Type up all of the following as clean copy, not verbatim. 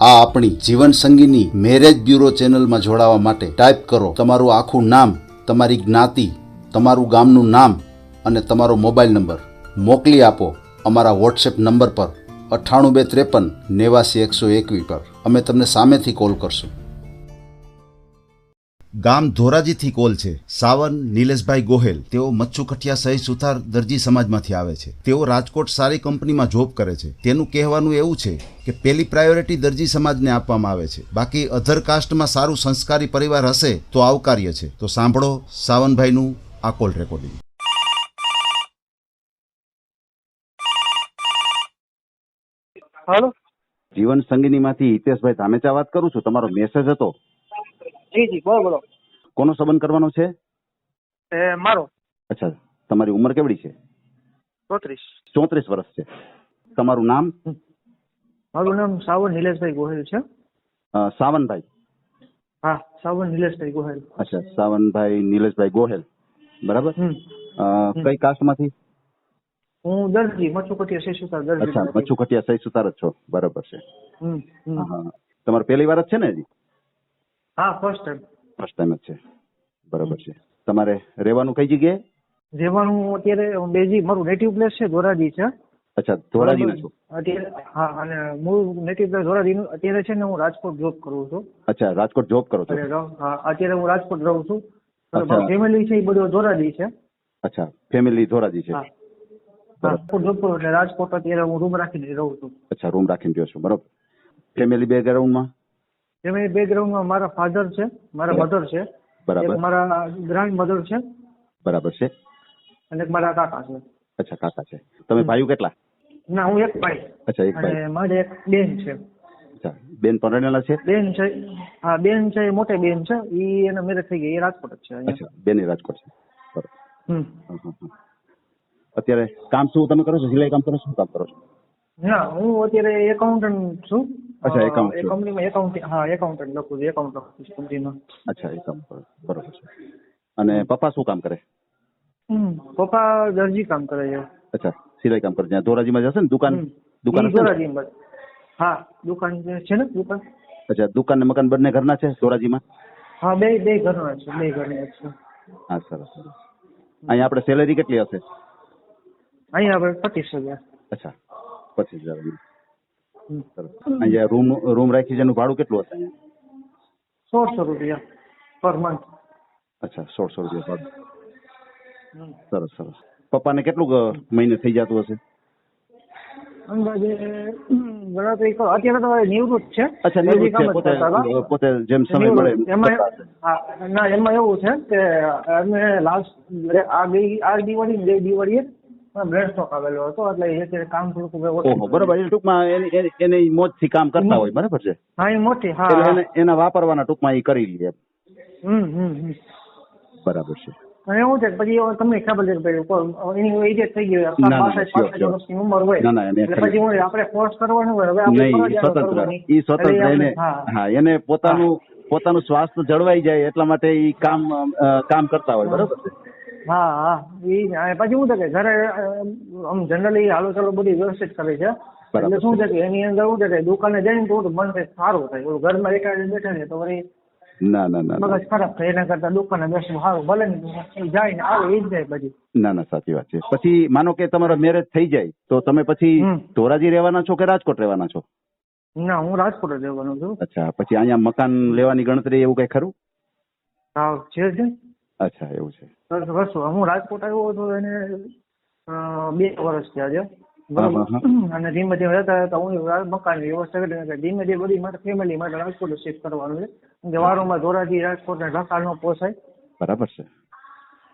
આ આપણી જીવન સંગીની મેરેજ બ્યુરો ચેનલમાં જોડાવા માટે ટાઈપ કરો તમારું આખું નામ, તમારી જ્ઞાતિ, તમારું ગામનું નામ અને તમારો મોબાઈલ નંબર. મોકલી આપો અમારા વોટ્સએપ નંબર પર 9823 89 121 પર. અમે તમને સામેથી કોલ કરશું. ગામ ધોરાજીથી કોલ છે. સાવન નિલેશભાઈ ગોહેલ. તેઓ મચ્છુ કઠિયા સહી સુથાર દરજી સમાજમાંથી આવે છે. તેઓ રાજકોટ સારી કંપનીમાં જોબ કરે છે. તેનું કહેવાનું એવું છે કે પહેલી પ્રાયોરિટી દરજી સમાજને આપવામાં આવે છે. બાકી અધર કાસ્ટમાં સારું સંસ્કારી પરિવાર હશે તો આવકાર્ય છે. તો સાંભળો સાવનભાઈનું આ કોલ રેકોર્ડિંગ. હાલો, જીવન સંગીનીમાંથી હિતેશભાઈ ધામેચા વાત કરું છું. તમારો મેસેજ હતો. જી જી, બોલો બોલો. કોનો સંબંધ કરવાનો છે? મારો અચ્છા, તમારી ઉંમર કેવડી છે? 34. 34 વર્ષ છે. તમારું નામ? મારું નામ સાવન નિલેશભાઈ ગોહેલ છે. સાવનભાઈ? હા, સાવન નિલેશભાઈ ગોહેલ. અચ્છા, સાવનભાઈ નિલેશભાઈ ગોહેલ, બરાબર. કઈ કાસ્ટમાંથી? હું દરજી, મચ્છુ કઠિયા સહી સુથાર દરજી. અચ્છા, મચ્છુ કઠિયા સહી સુથાર જ છો, બરાબર છે. હા, તમારે પહેલી વાર જ છે ને હજી? હા, ફર્સ્ટ ટાઈમ. ફર્સ્ટ ટાઈમ જ છે, બરાબર છે. તમારે રહેવાનું કઈ જગ્યાએ? રહેવાનું અત્યારે બેજી મારું નેટિવ પ્લેસ છે ધોરાજી છે. અચ્છા, ધોરાજીના છો અત્યારે? હા, અને મૂળ નેટિવ પ્લેસ ધોરાજીનું. અત્યારે છે ને હું રાજકોટ જોબ કરું છું. અચ્છા, રાજકોટ જોબ કરો છો? હા, અત્યારે હું રાજકોટ રહું છું. અચ્છા. મારું ફેમિલી છે એ બધું ધોરાજી છે. અચ્છા, ફેમિલી ધોરાજી છે. હા, રાજકોટ જોબ કરું એટલે રાજકોટ અત્યારે હું રૂમ રાખીને રહું છું. અચ્છા, રૂમ રાખીને રહ્યો છો, બરોબર. ફેમિલી બેકગ્રાઉન્ડમાં? ફેમિલી બેકગ્રાઉન્ડમાં મારા ફાધર છે, મારા મધર છે, બરાબર. એક મારા ગ્રાન્ડ મધર છે, બરાબર છે. અને એક મારા કાકા છે. અચ્છા, કાકા છે. તમે ભાઈઓ કેટલા? ના, હું એક ભાઈ. અચ્છા, એક ભાઈ. અને મારે એક બેન છે. અચ્છા, બેન પરણેલા છે? બેન છે, હા, બેન છે, એ મોટી બેન છે. ઈ એના મેરેજ થઈ ગયા, એ રાજકોટ જ છે અહીંયા. અચ્છા, બેન એ રાજકોટ છે, બરોબર. હમ. અત્યારે કામ શું તમે કરો છો? સિલાઈ કામ કરો છો? શું કામ કરો છો? ના, હું અત્યારે એકાઉન્ટન્ટ છું. અચ્છા, એકાઉન્ટ એ કંપનીમાં એકાઉન્ટ, હા, એકાઉન્ટન્ટ લખું છું, એકાઉન્ટ લખું છું કંપનીમાં. અચ્છા, એ કામ કરો, બરોબર છે. અને પપ્પા શું કામ કરે? પપ્પા દરજી કામ કરે છે. અચ્છા, સિલાઈ કામ કરે. ત્યાં ધોરાજીમાં જશે ને દુકાન? દુકાન હશે ને? ધોરાજીમાં. હા, દુકાન છે ને, દુકાન. અચ્છા, દુકાન ને મકાન બંને ઘરના છે ધોરાજીમાં? હા, બે ઘરના છે, બે ઘરના છે. હા, સરસ સરસ. અહીંયા આપણે સેલેરી કેટલી હશે? અહીંયા આપણે 25,000. અચ્છા, 25,000. સરસ. અહીંયા રૂમ રાખી છે એનું ભાડું કેટલું હશે અહીંયા? 1,600 રૂપિયા પર મંથ. અચ્છા, 1,600 રૂપિયા ભાડું. સરસ સરસ. પપ્પાને કેટલું મહિને થઈ જતું હશે? અંદાજે ગણતરી કરો, અત્યારે તો નિવૃત્ત છે. અચ્છા, નિવૃત્ત છે. પોતે જેમ સમય મળે એમાં ના, એમાં એવું છે કે અમે લાસ્ટ આ દિવાળી ને 2 દિવાળીએ બ્રેડ સ્ટોક આવેલો હતો, એટલે અત્યારે કામ થોડુંક ઓછું. બરોબર. એ ટૂંકમાં એની મોજથી કામ કરતા હોય, બરાબર છે. હા, એ મોટી. હા, એના વાપરવાના ટૂંકમાં એ કરી લે. બરાબર છે. અને એવું છે પછી તમને ખબર છે કે એની એજ થઈ ગઈ 65 વર્ષની ઉંમર હોય એટલે પછી હું આપણે ફોર્સ કરવાનું હોય. હવે આપણે સ્વતંત્ર એને પોતાનું સ્વાસ્થ્ય જળવાઈ જાય એટલા માટે એ કામ કરતા હોય, બરોબર છે. હા હા, એ પછી શું છે કે ઘરે આમ જનરલી હાલો ચાલો બધી વ્યવસ્થિત કરે છે. એટલે શું છે કે એની અંદર શું છે કે દુકાને જઈને તો મન સારું થાય. ઘરમાં એકાદ બેઠા છે તો વળી ના ના ના, મગજ ખરાબ થાય. એના કરતા દુકાને બેસવું સારું. ભલે જાય ને આવે એ જ જાય પછી. ના ના, સાચી વાત છે. પછી માનો કે તમારો મેરેજ થઈ જાય તો તમે પછી ધોરાજી રહેવાના છો કે રાજકોટ રહેવાના છો? ના, હું રાજકોટ જ રહેવાનો છું. અચ્છા, પછી અહીંયા મકાન લેવાની ગણતરી એવું કઈ ખરું? હા, છે. અચ્છા, એવું છે. હું રાજકોટ આવ્યો હતો એને 2 વર્ષ થયા છે, અને ધીમે ધીમે રહેતા રહેતા હું મકાનની વ્યવસ્થા કરી. ધીમે ધીમે બધી મારે ફેમિલી માટે રાજકોટ શિફ્ટ કરવાનું છે. વારોમાં ધોરાજી રાજકોટ ને ઢાકા ન પોસાય. બરાબર છે.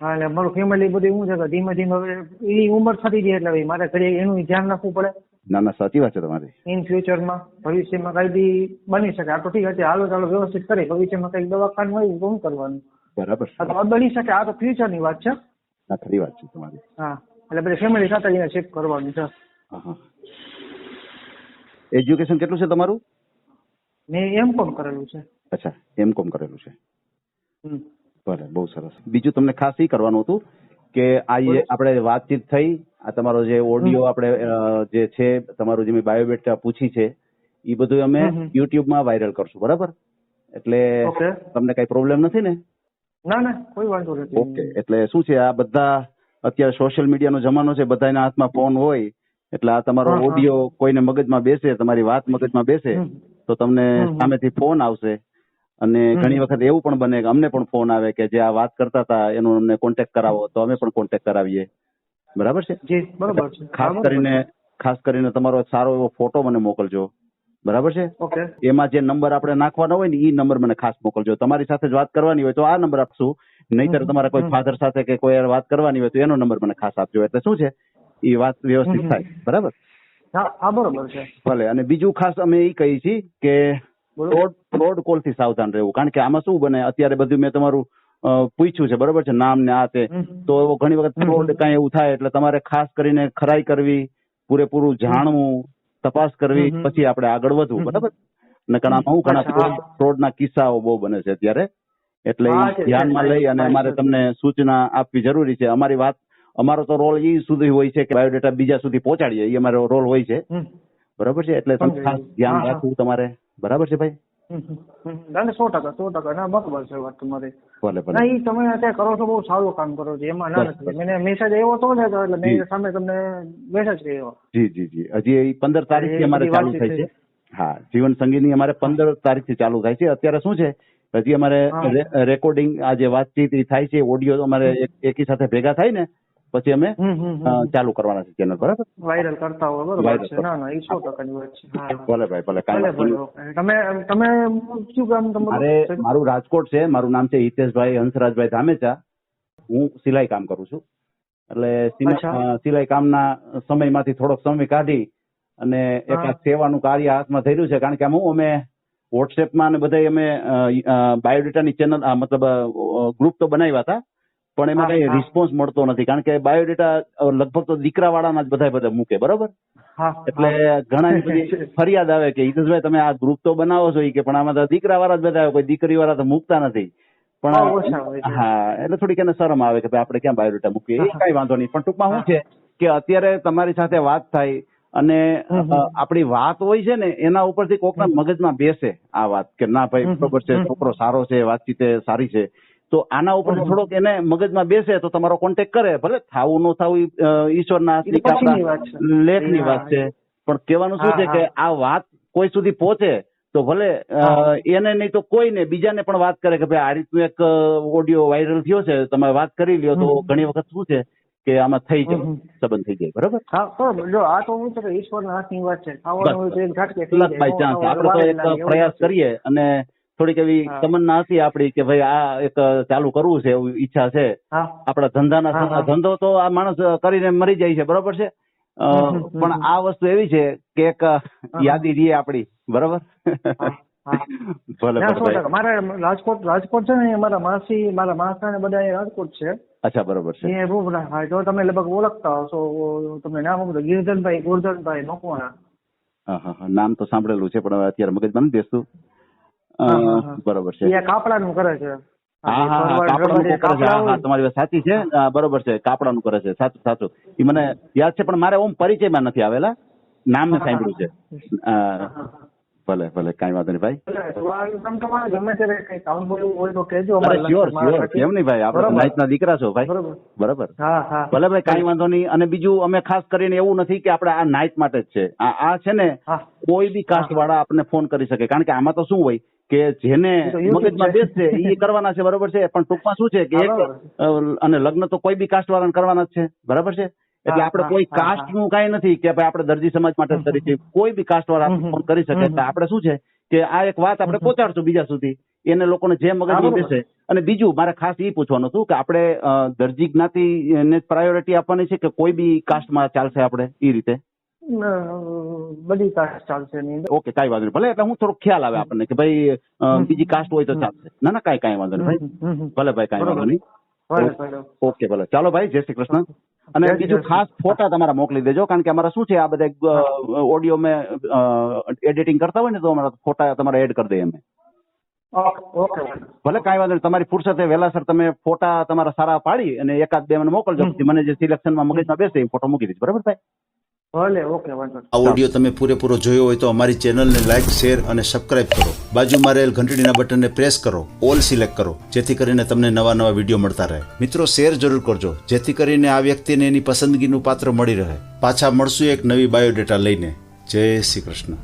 હા, એટલે મારું ફેમિલી બધી શું છે કે ધીમે ધીમે હવે એની ઉંમર થતી જાય એટલે મારે ઘરે એનું ધ્યાન રાખવું પડે. ના ના, સાચી વાત છે તમારી. ઇન ફ્યુચરમાં ભવિષ્યમાં કઈ બી બની શકે. આ તો ઠીક છે, હાલો ચાલો વ્યવસ્થિત કરી. ભવિષ્યમાં કઈક દવાખાનું હોય તો શું કરવાનું? બરાબર છે. આ તો બની શકે. આ તો ફ્યુચરની વાત છે. ના, ખરી વાત છે તમારી. હા, એટલે બધી ફેમિલી સાથે એને શિફ્ટ કરવાનું છે. એજ્યુકેશન કેટલું છે તમારું? મેં M.Com કરેલું છે. અચ્છા, M.Com કરેલું છે. ભલે, બહુ સરસ. બીજું તમને ખાસ એ કરવાનું હતું કે આ આપણે વાતચીત થઈ, આ તમારો જે ઓડિયો આપણે જે છે તમારું જે મેં બાયોડેટા પૂછી છે એ બધું અમે હમ. યુટ્યુબમાં વાયરલ કરશું, બરાબર? એટલે ઓકે. તમને કઈ પ્રોબ્લેમ નથી ને? ના ના કોઈ વાંધો નથી. ઓકે. એટલે શું છે, આ બધા અત્યારે સોશિયલ મીડિયાનો જમાનો છે, બધાના હાથમાં ફોન હોય, એટલે આ તમારો હા, હા. ઓડિયો કોઈને મગજમાં બેસે, તમારી વાત મગજમાં બેસે, હમ. તો તમને હમ. સામેથી ફોન આવશે. અને હમ. ઘણી વખત એવું પણ બને કે અમને પણ ફોન આવે કે જે આ વાત કરતા હતા એનો અમને કોન્ટેક્ટ કરાવો, તો અમે પણ કોન્ટેક્ટ કરાવીએ, બરાબર છે? જી બરોબર છે. હા, ખાસ કરીને તમારો એક સારો એવો ફોટો મને મોકલજો, બરાબર છે? ઓકે. એમાં જે નંબર આપણે નાખવાનો હોય ને એ નંબર મને ખાસ મોકલજો. તમારી સાથે જ વાત કરવાની હોય તો આ નંબર આપશું, નહીતર તમારા કોઈ ફાધર સાથે કે કોઈ વાત કરવાની હોય તો એનો નંબર મને ખાસ આપજો. એટલે શું છે, એ વાત વ્યવસ્થિત થાય, બરાબર? હા બરોબર છે. ભલે. અને બીજું ખાસ અમે એ કહીએ છીએ કે ફ્રોડ કોલ થી સાવધાન રહેવું. કારણ કે આમાં શું બને, અત્યારે બધું મેં તમારું પૂછ્યું છે, બરોબર છે, નામ ને આ તે, તો ઘણી વખત ફ્રોડ કઈ એવું થાય એટલે તમારે ખાસ કરીને ખરાઈ કરવી, પૂરેપૂરું જાણવું, તપાસ કરવી, પછી આપણે આગળ વધવું, બરાબર? નકર આમાં ઘણા ફ્રોડ ના કિસ્સાઓ બહુ બને છે અત્યારે, એટલે ધ્યાનમાં લઈ અને અમારે તમને સૂચના આપવી જરૂરી છે. અમારો તો રોલ એ સુધી હોય છે કે બાયોડેટા બીજા સુધી પહોંચાડીએ, એ અમારો રોલ હોય છે, બરાબર છે? એટલે તમે ખાસ ધ્યાન રાખવું તમારે, બરાબર છે ભાઈ? 100% ના બરોબર છે વાત તમારી. ભલે ભલે. ના એ તમે અત્યારે કરો છો, બહુ સારું કામ કરો છો, એમાં ના નથી. મને મેસેજ આવ્યો હતો ને તો એટલે મેં સામે તમને મેસેજ કર્યો. જી. હજી 15 તારીખથી અમારે ચાલુ થાય છે. હા, જીવન સંગીતની અમારે 15 તારીખથી ચાલુ થાય છે. અત્યારે શું છે, હજી અમારે રેકોર્ડિંગ, આ જે વાતચીત થાય છે, ઓડિયો અમારે એકી સાથે ભેગા થાય ને પછી અમે ચાલુ કરવાના છે ચેનલ, બરાબર? વાયરલ કરતા હોય, બરોબર છે. ના એ 100%ની વાત છે. હા ભલે ભાઈ, ભલે. તમે શું કામ તમારું? મારું રાજકોટ છે. મારું નામ છે હિતેશભાઈ હંસરાજભાઈ ધામેચા. હું સિલાઈ કામ કરું છું. એટલે સિલાઈ કામના સમયમાંથી થોડોક સમય કાઢી અને એક સેવાનું કાર્ય હાથમાં ધર્યું છે. કારણ કે અમે વોટ્સએપમાં ને બધા અમે બાયોડેટાની ચેનલ, મતલબ ગ્રુપ તો બનાવ્યા હતા, પણ એમાં કઈ રિસ્પોન્સ મળતો નથી. કારણ કે બાયોડેટા લગભગ તો દીકરા વાળાના જ બધા મૂકે, બરોબર? એટલે ઘણા બધી ફરિયાદ આવે કે હિતેશભાઈ તમે આ ગ્રુપ તો બનાવો છો, કે પણ આમાં તો દીકરા વાળા જ બધા આવે, કોઈ દીકરી વાળા તો મૂકતા નથી. પણ હા, એટલે થોડીક એને શરમ આવે કે ભાઈ આપણે ક્યાં બાયોડેટા મૂકીએ. એ કઈ વાંધો નહીં. પણ ટૂંકમાં શું છે કે અત્યારે તમારી સાથે વાત થાય અને આપણી વાત હોય છે ને, એના ઉપરથી કોકના મગજમાં બેસે આ વાત કે ના ભાઈ બરોબર છે, છોકરો સારો છે, વાતચીત સારી છે, તો આના ઉપર થોડોક એને મગજમાં બેસે તો તમારો કોન્ટેક્ટ કરે. ભલે થાવું ન થાવું ઈશ્વરના લેખની વાત છે, પણ કહેવાનું શું છે કે આ વાત કોઈ સુધી પહોંચે તો ભલે એને નહીં તો કોઈને બીજાને પણ વાત કરે કે ભાઈ આ રીતનું એક ઓડિયો વાયરલ થયો છે, તમે વાત કરી લ્યો. તો ઘણી વખત શું છે કે આમાં થઈ જાય, સંબંધ થઈ જાય, બરોબર? હા બરોબર. જો આ તો હું તો ઈશ્વરના હાથની વાત છે. બાય ચાન્સ આપણે તો એક પ્રયાસ કરીએ અને થોડીક એવી તમન્ના હતી આપડી કે ભાઈ આ એક ચાલુ કરવું છે, એવી ઈચ્છા છે. આપણા ધંધો તો આ માણસ કરીને મરી જાય છે, બરોબર છે? પણ આ વસ્તુ એવી છે કે એક યાદી રહીએ આપડી, બરોબર? ભલે. મારે રાજકોટ છે ને, મારા માસા ને બધા રાજકોટ છે. અચ્છા, બરોબર છે. જો તમે લગભગ ઓળખતા હશો, તમને નામ ગોરધનભાઈ મકવાણા. હા, નામ તો સાંભળેલું છે પણ અત્યારે મગજમાં નથી બેસતું. બરોબર છે. એ કાપડાનું કરે છે. તમારી વાત સાચી છે, બરોબર છે. કાપડાનું કરે છે, સાચું. એ મને યાદ છે, પણ મારે ઓમ પરિચયમાં નથી આવેલા. નામ ને સાંભળ્યું છે. ભલે, કઈ વાંધો નહીં ભાઈ. ગમે ત્યારે કઈ કામ બોલવું હોય તો કહેજો. કેમ નહીં ભાઈ, આપણે નાઈટના દીકરા છો ભાઈ, બરોબર? ભલે ભાઈ, કઈ વાંધો નહીં. અને બીજું અમે ખાસ કરીને એવું નથી કે આપણે આ નાઈટ માટે જ છે. આ છે ને, કોઈ બી કાસ્ટ વાળા આપણને ફોન કરી શકે. કારણ કે આમાં તો શું હોય કે જેને મગજમાં બેસશે એ કરવાના છે, બરોબર છે? પણ ટૂંકમાં શું છે કે અને લગ્ન તો કોઈ બી કાસ્ટ વાળાને કરવાના જ છે, બરાબર છે? એટલે આપણે કોઈ કાસ્ટ નું કઈ નથી કે ભાઈ આપણે દરજી સમાજ માટે જ કરી છે. કોઈ બી કાસ્ટ વાળા ફોન કરી શકે. એટલે આપણે શું છે કે આ એક વાત આપણે પહોંચાડશું બીજા સુધી, એને લોકોને જે મગજમાં બેસે. અને બીજું મારે ખાસ એ પૂછવાનું હતું કે આપણે દરજી જ્ઞાતિને પ્રાયોરિટી આપવાની છે કે કોઈ બી કાસ્ટમાં ચાલશે આપણે એ રીતે? બધી કાસ્ટ ચાલશે નહીં. ઓકે, કઈ વાંધો નહીં. ભલે, એટલે હું થોડો ખ્યાલ આવે આપણને કે ભાઈ બીજી કાસ્ટ હોય તો ચાલશે. ના, કઈ વાંધો નહીં ભાઈ. ભલે ભાઈ, કઈ વાંધો નહીં. ઓકે, ભલે. ચાલો ભાઈ, જય શ્રી કૃષ્ણ. અને બીજું ખાસ ફોટા તમારા મોકલી દેજો. કારણ કે અમારા શું છે, આ બધા ઓડિયો મેં એડિટિંગ કરતા હોય ને, તો અમારા ફોટા તમારે એડ કરી દઈએ અમે. ભલે, કઈ વાંધો નહીં. તમારી ફુરસતે વહેલાસર તમે ફોટા તમારા સારા પાડી અને 1-2 મને મોકલજો. મને જે સિલેક્શનમાં મગજમાં બેસે એ ફોટો મૂકી દઈશ, બરાબર ભાઈ? ભલે, ઓકે, વાંધો નહીં. આ ઓડિયો તમે પૂરેપૂરો જોયો હોય તો અમારી ચેનલને લાઇક, શેર અને સબસ્ક્રાઇબ કરો. બાજુમાં રહેલ ઘંટડીના બટનને પ્રેસ કરો, ઓલ સિલેક્ટ કરો, જેથી કરીને તમને નવા નવા વિડીયો મળતા રહે. મિત્રો, શેર જરૂર કરજો, જેથી કરીને આ વ્યક્તિને એની પસંદગીનું પાત્ર મળી રહે. પાછા મળશું એક નવી બાયોડેટા લઈને. જય શ્રી કૃષ્ણ.